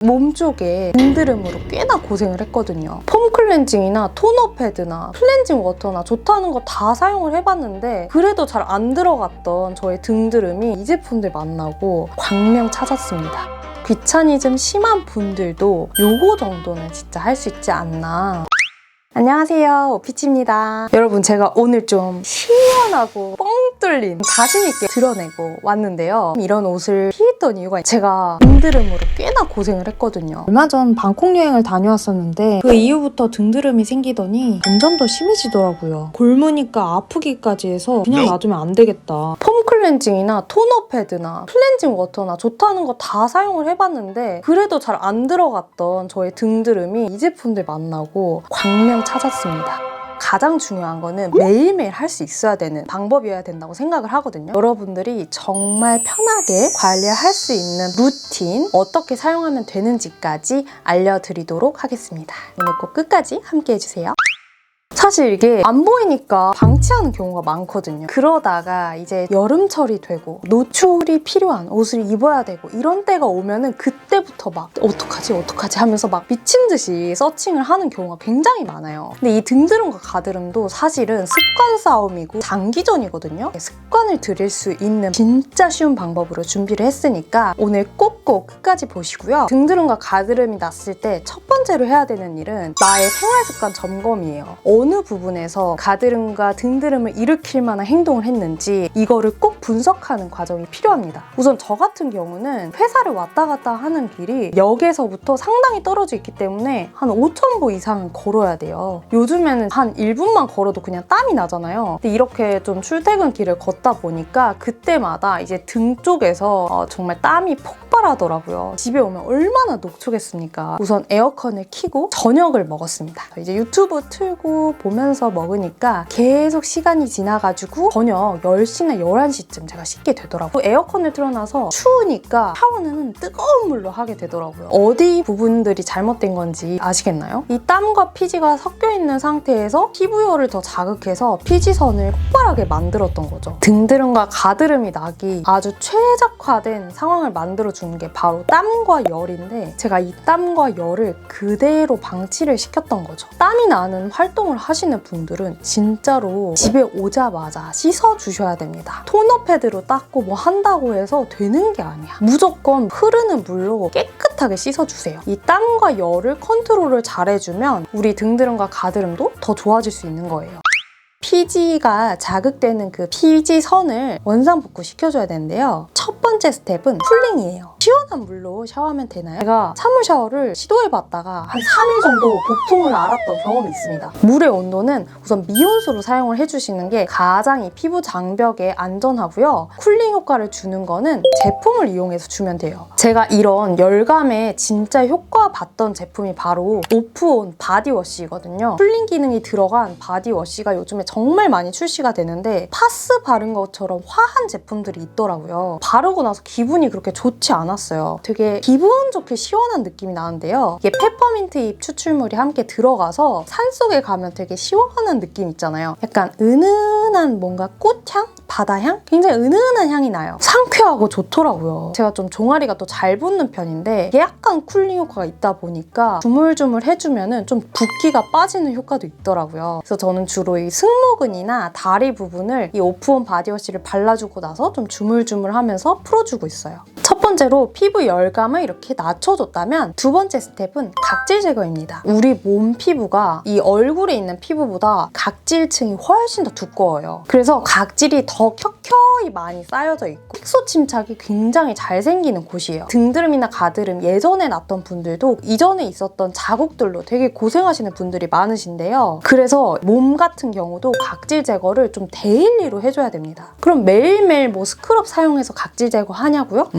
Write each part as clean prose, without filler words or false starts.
몸 쪽에 등드름으로 꽤나 고생을 했거든요. 폼 클렌징이나 토너 패드나 클렌징 워터나 좋다는 거 다 사용을 해봤는데 그래도 잘 안 들어갔던 저의 등드름이 이 제품들 만나고 광명 찾았습니다. 귀차니즘 심한 분들도 요거 정도는 진짜 할 수 있지 않나. 안녕하세요, 오피치입니다. 여러분, 제가 오늘 좀 시원하고 뻥 뚫린 자신있게 드러내고 왔는데요. 이런 옷을 피했던 이유가 제가 등드름으로 꽤나 고생을 했거든요. 얼마 전 방콕 여행을 다녀왔었는데 그 이후부터 등드름이 생기더니 점점 더 심해지더라고요. 골무니까 아프기까지 해서 그냥 놔두면 안 되겠다. 폼 클렌징이나 토너 패드나 클렌징 워터나 좋다는 거 다 사용을 해봤는데 그래도 잘 안 들어갔던 저의 등드름이 이 제품들 만나고 광명 찾았습니다. 가장 중요한 거는 매일매일 할 수 있어야 되는 방법이어야 된다고 생각을 하거든요. 여러분들이 정말 편하게 관리할 수 있는 루틴, 어떻게 사용하면 되는지까지 알려드리도록 하겠습니다. 오늘 꼭 끝까지 함께 해주세요. 사실 이게 안 보이니까 방치하는 경우가 많거든요. 그러다가 이제 여름철이 되고 노출이 필요한 옷을 입어야 되고 이런 때가 오면은 그때부터 막 어떡하지 하면서 막 미친 듯이 서칭을 하는 경우가 굉장히 많아요. 근데 이 등드름과 가드름도 사실은 습관 싸움이고 장기전이거든요. 습관을 들일 수 있는 진짜 쉬운 방법으로 준비를 했으니까 오늘 꼭꼭 끝까지 보시고요. 등드름과 가드름이 났을 때 첫 번째로 해야 되는 일은 나의 생활습관 점검이에요. 어느 부분에서 가드름과 등드름을 일으킬 만한 행동을 했는지 이거를 꼭 분석하는 과정이 필요합니다. 우선 저 같은 경우는 회사를 왔다 갔다 하는 길이 역에서부터 상당히 떨어져 있기 때문에 한 5,000보 이상은 걸어야 돼요. 요즘에는 한 1분만 걸어도 그냥 땀이 나잖아요. 근데 이렇게 좀 출퇴근길을 걷다 보니까 그때마다 이제 등 쪽에서 정말 땀이 폭발하더라고요. 집에 오면 얼마나 녹초겠습니까? 우선 에어컨을 켜고 저녁을 먹었습니다. 이제 유튜브 틀고 보면서 먹으니까 계속 시간이 지나가지고 저녁 10시나 11시쯤 제가 씻게 되더라고요. 에어컨을 틀어놔서 추우니까 샤워는 뜨거운 물로 하게 되더라고요. 어디 부분들이 잘못된 건지 아시겠나요? 이 땀과 피지가 섞여 있는 상태에서 피부열을 더 자극해서 피지선을 폭발하게 만들었던 거죠. 등드름과 가드름이 나기 아주 최적화된 상황을 만들어주는 게 바로 땀과 열인데 제가 이 땀과 열을 그대로 방치를 시켰던 거죠. 땀이 나는 활동을 하시는 분들은 진짜로 집에 오자마자 씻어주셔야 됩니다. 토너 패드로 닦고 뭐 한다고 해서 되는 게 아니야. 무조건 흐르는 물로 깨끗하게 씻어주세요. 이 땀과 열을 컨트롤을 잘해주면 우리 등드름과 가드름도 더 좋아질 수 있는 거예요. 피지가 자극되는 그 피지선을 원상복구 시켜줘야 되는데요. 첫 번째 스텝은 쿨링이에요. 시원한 물로 샤워하면 되나요? 제가 찬물 샤워를 시도해봤다가 한 3일 정도 보통을 앓았던 경험이 있습니다. 물의 온도는 우선 미온수로 사용을 해주시는 게 가장 이 피부 장벽에 안전하고요. 쿨링 효과를 주는 거는 제품을 이용해서 주면 돼요. 제가 이런 열감에 진짜 효과 봤던 제품이 바로 오프온 바디워시거든요. 쿨링 기능이 들어간 바디워시가 요즘에 정말 많이 출시가 되는데 파스 바른 것처럼 화한 제품들이 있더라고요. 바르고 나서 기분이 그렇게 좋지 않았어요. 되게 기분 좋게 시원한 느낌이 나는데요. 이게 페퍼민트 잎 추출물이 함께 들어가서 산속에 가면 되게 시원한 느낌 있잖아요. 약간 은은한 뭔가 꽃향? 바다향? 굉장히 은은한 향이 나요. 상쾌하고 좋더라고요. 제가 좀 종아리가 또 잘 붙는 편인데 이게 약간 쿨링 효과가 있다 보니까 주물주물 해주면은 좀 붓기가 빠지는 효과도 있더라고요. 그래서 저는 주로 이 승모근이나 다리 부분을 이 오프온 바디워시를 발라주고 나서 좀 주물주물하면서 풀어주고 있어요. 첫 번째로 피부 열감을 이렇게 낮춰줬다면 두 번째 스텝은 각질 제거입니다. 우리 몸 피부가 이 얼굴에 있는 피부보다 각질층이 훨씬 더 두꺼워요. 그래서 각질이 더 켜켜이 많이 쌓여져 있고 색소 침착이 굉장히 잘 생기는 곳이에요. 등드름이나 가드름 예전에 났던 분들도 이전에 있었던 자국들로 되게 고생하시는 분들이 많으신데요. 그래서 몸 같은 경우도 각질 제거를 좀 데일리로 해줘야 됩니다. 그럼 매일매일 뭐 스크럽 사용해서 각질 제거 하냐고요?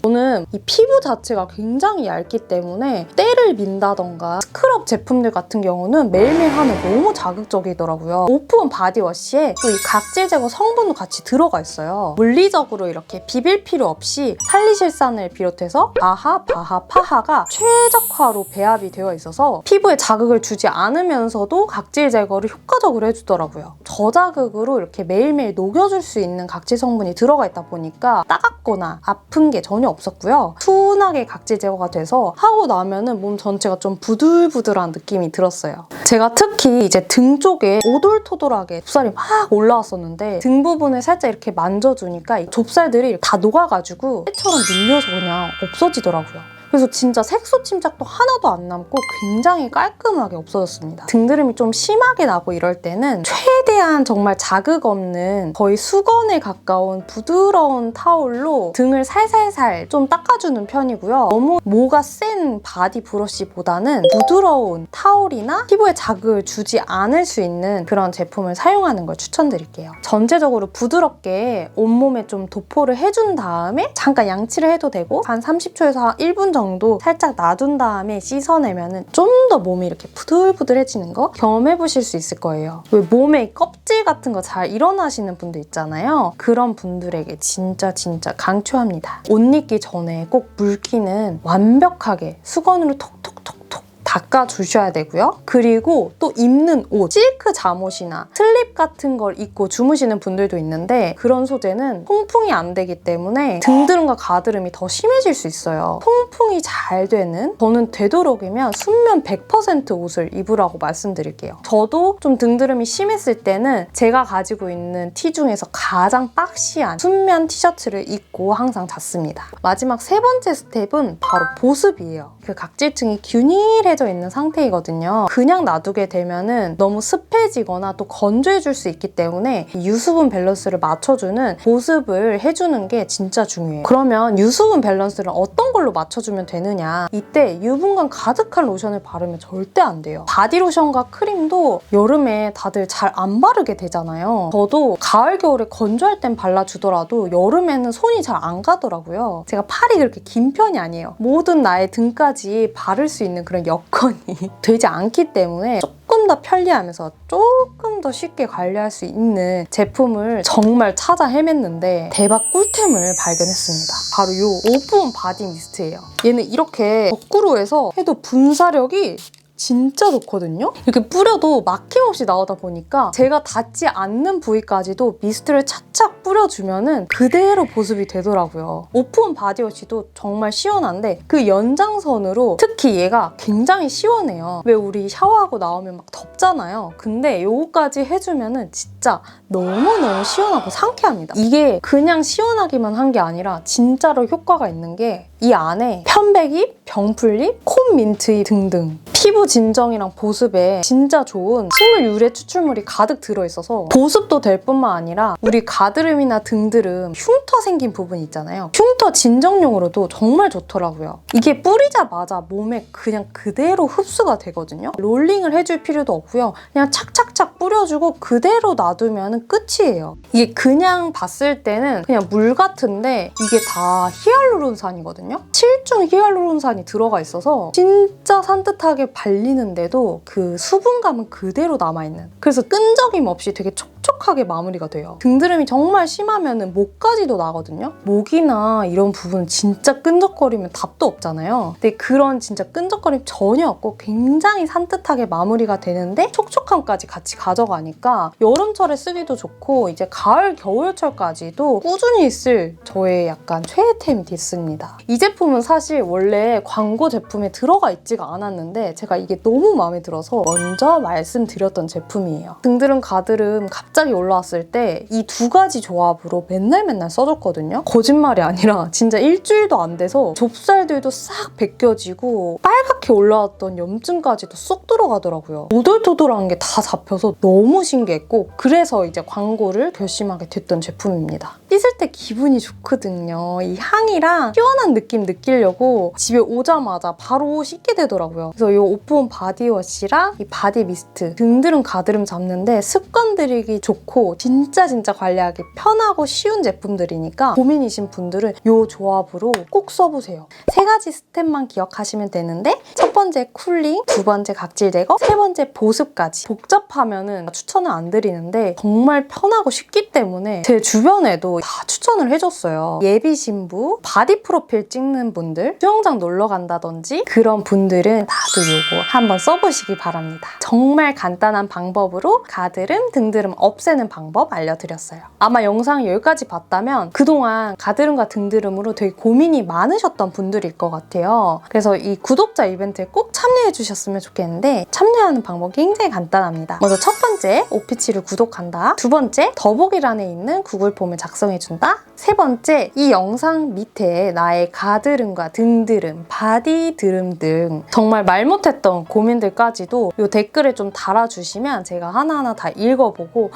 저는 이 피부 자체가 굉장히 얇기 때문에 때를 민다던가 스크럽 제품들 같은 경우는 매일매일 하면 너무 자극적이더라고요. 오프온 바디워시에 또 이 각질 제거 성분도 같이 들어가 있어요. 물리적으로 이렇게 비빌 필요 없이 살리실산을 비롯해서 아하, 바하, 파하가 최적화로 배합이 되어 있어서 피부에 자극을 주지 않으면서도 각질 제거를 효과적으로 해주더라고요. 저자극으로 이렇게 매일매일 녹여줄 수 있는 각질 성분이 들어가 있다 보니까 따갑거나 아픈 아픈 게 전혀 없었고요. 순하게 각질 제거가 돼서 하고 나면은 몸 전체가 좀 부들부들한 느낌이 들었어요. 제가 특히 이제 등 쪽에 오돌토돌하게 좁쌀이 막 올라왔었는데 등 부분을 살짝 이렇게 만져주니까 이 좁쌀들이 다 녹아가지고 때처럼 밀려서 그냥 없어지더라고요. 그래서 진짜 색소 침착도 하나도 안 남고 굉장히 깔끔하게 없어졌습니다. 등드름이 좀 심하게 나고 이럴 때는 최대한 정말 자극 없는 거의 수건에 가까운 부드러운 타올로 등을 살살살 좀 닦아주는 편이고요. 너무 모가 센 바디 브러쉬보다는 부드러운 타올이나 피부에 자극을 주지 않을 수 있는 그런 제품을 사용하는 걸 추천드릴게요. 전체적으로 부드럽게 온몸에 좀 도포를 해준 다음에 잠깐 양치를 해도 되고 한 30초에서 1분 정도 살짝 놔둔 다음에 씻어내면 좀 더 몸이 이렇게 부들부들해지는 거 경험해보실 수 있을 거예요. 왜 몸에 껍질 같은 거 잘 일어나시는 분들 있잖아요. 그런 분들에게 진짜 강추합니다. 옷 입기 전에 꼭 물기는 완벽하게 수건으로 톡톡톡톡 닦아주셔야 되고요. 그리고 또 입는 옷, 실크 잠옷이나 슬립 같은 걸 입고 주무시는 분들도 있는데 그런 소재는 통풍이 안 되기 때문에 등드름과 가드름이 더 심해질 수 있어요. 통풍이 잘 되는, 저는 되도록이면 순면 100% 옷을 입으라고 말씀드릴게요. 저도 좀 등드름이 심했을 때는 제가 가지고 있는 티 중에서 가장 박시한 순면 티셔츠를 입고 항상 잤습니다. 마지막 세 번째 스텝은 바로 보습이에요. 그 각질층이 균일해져 있는 상태이거든요. 그냥 놔두게 되면은 너무 습해지거나 또 건조해질 수 있기 때문에 유수분 밸런스를 맞춰주는 보습을 해주는 게 진짜 중요해요. 그러면 유수분 밸런스를 어떤 걸로 맞춰주면 되느냐? 이때 유분감 가득한 로션을 바르면 절대 안 돼요. 바디로션과 크림도 여름에 다들 잘 안 바르게 되잖아요. 저도 가을, 겨울에 건조할 땐 발라주더라도 여름에는 손이 잘 안 가더라고요. 제가 팔이 그렇게 긴 편이 아니에요. 모든 나의 등까지 바를 수 있는 그런 여건이 되지 않기 때문에 조금 더 편리하면서 조금 더 쉽게 관리할 수 있는 제품을 정말 찾아 헤맸는데 대박 꿀템을 발견했습니다. 바로 이 오프온 바디 미스트예요. 얘는 이렇게 거꾸로 해서 해도 분사력이 진짜 좋거든요? 이렇게 뿌려도 막힘없이 나오다 보니까 제가 닿지 않는 부위까지도 미스트를 착착 뿌려주면은 그대로 보습이 되더라고요. 오프온 바디워시도 정말 시원한데 그 연장선으로 특히 얘가 굉장히 시원해요. 왜 우리 샤워하고 나오면 막 덥잖아요. 근데 요거까지 해주면은 진짜 너무너무 시원하고 상쾌합니다. 이게 그냥 시원하기만 한 게 아니라 진짜로 효과가 있는 게 이 안에 편백잎, 병풀잎, 콧민트잎 등등 피부 진정이랑 보습에 진짜 좋은 식물 유래 추출물이 가득 들어있어서 보습도 될 뿐만 아니라 우리 가드름이나 등드름 흉터 생긴 부분 있잖아요. 흉터 진정용으로도 정말 좋더라고요. 이게 뿌리자마자 몸에 그냥 그대로 흡수가 되거든요. 롤링을 해줄 필요도 없고요. 그냥 착착착 뿌려주고 그대로 놔두면 끝이에요. 이게 그냥 봤을 때는 그냥 물 같은데 이게 다 히알루론산이거든요. 7중 히알루론산이 들어가 있어서 진짜 산뜻하게 발리는데도 그 수분감은 그대로 남아있는, 그래서 끈적임 없이 되게 촉촉하게 마무리가 돼요. 등드름이 정말 심하면 목까지도 나거든요. 목이나 이런 부분 진짜 끈적거리면 답도 없잖아요. 근데 그런 진짜 끈적거림 전혀 없고 굉장히 산뜻하게 마무리가 되는데 촉촉함까지 같이 가져가니까 여름철에 쓰기도 좋고 이제 가을, 겨울철까지도 꾸준히 쓸 저의 약간 최애템이 됐습니다. 이 제품은 사실 원래 광고 제품에 들어가 있지가 않았는데 제가 이게 너무 마음에 들어서 먼저 말씀드렸던 제품이에요. 등드름, 가드름 갑자기 올라왔을 때 이 두 가지 조합으로 맨날 써줬거든요. 거짓말이 아니라 진짜 일주일도 안 돼서 좁쌀들도 싹 벗겨지고 빨갛게 올라왔던 염증까지도 쏙 들어가더라고요. 오돌토돌한 게 다 잡혀서 너무 신기했고 그래서 이제 광고를 결심하게 됐던 제품입니다. 씻을 때 기분이 좋거든요. 이 향이랑 시원한 느낌 느끼려고 집에 오자마자 바로 씻게 되더라고요. 그래서 이 오프온 바디워시랑 이 바디 미스트 등드름, 가드름 잡는데 습관 들이기 좋고 진짜 관리하기 편하고 쉬운 제품들이니까 고민이신 분들은 이 조합으로 꼭 써보세요. 세 가지 스텝만 기억하시면 되는데 첫 번째 쿨링, 두 번째 각질 제거, 세 번째 보습까지. 복잡하면은 추천을 안 드리는데 정말 편하고 쉽기 때문에 제 주변에도 다 추천을 해줬어요. 예비 신부, 바디 프로필 찍는 분들, 수영장 놀러 간다든지 그런 분들은 다 요거 한번 써보시기 바랍니다. 정말 간단한 방법으로 가드름, 등드름 없애는 방법 알려드렸어요. 아마 영상 여기까지 봤다면 그동안 가드름과 등드름으로 되게 고민이 많으셨던 분들일 것 같아요. 그래서 이 구독자 이벤트에 꼭 참여해 주셨으면 좋겠는데 참여하는 방법이 굉장히 간단합니다. 먼저 첫 번째, 오피치를 구독한다. 두 번째, 더보기란에 있는 구글 폼을 작성해준다. 세 번째, 이 영상 밑에 나의 가드름과 등드름, 바디드름 등 정말 말 못했던 고민들까지도 이 댓글에 좀 달아주시면 제가 하나하나 다 읽어보고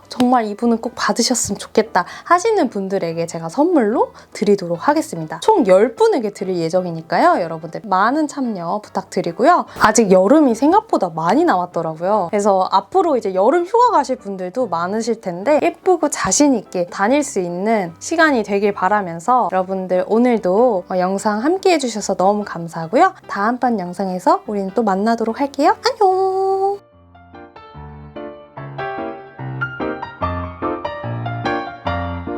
정말 이분은 꼭 받으셨으면 좋겠다 하시는 분들에게 제가 선물로 드리도록 하겠습니다. 총 10분에게 드릴 예정이니까요. 여러분들 많은 참여 부탁드리고요. 아직 여름이 생각보다 많이 남았더라고요. 그래서 앞으로 이제 여름 휴가 가실 분들도 많으실 텐데 예쁘고 자신 있게 다닐 수 있는 시간이 되길 바라면서 여러분들 오늘도 영상 함께 해주셔서 너무 감사하고요. 다음번 영상에서 우리는 또 만나도록 할게요. 안녕!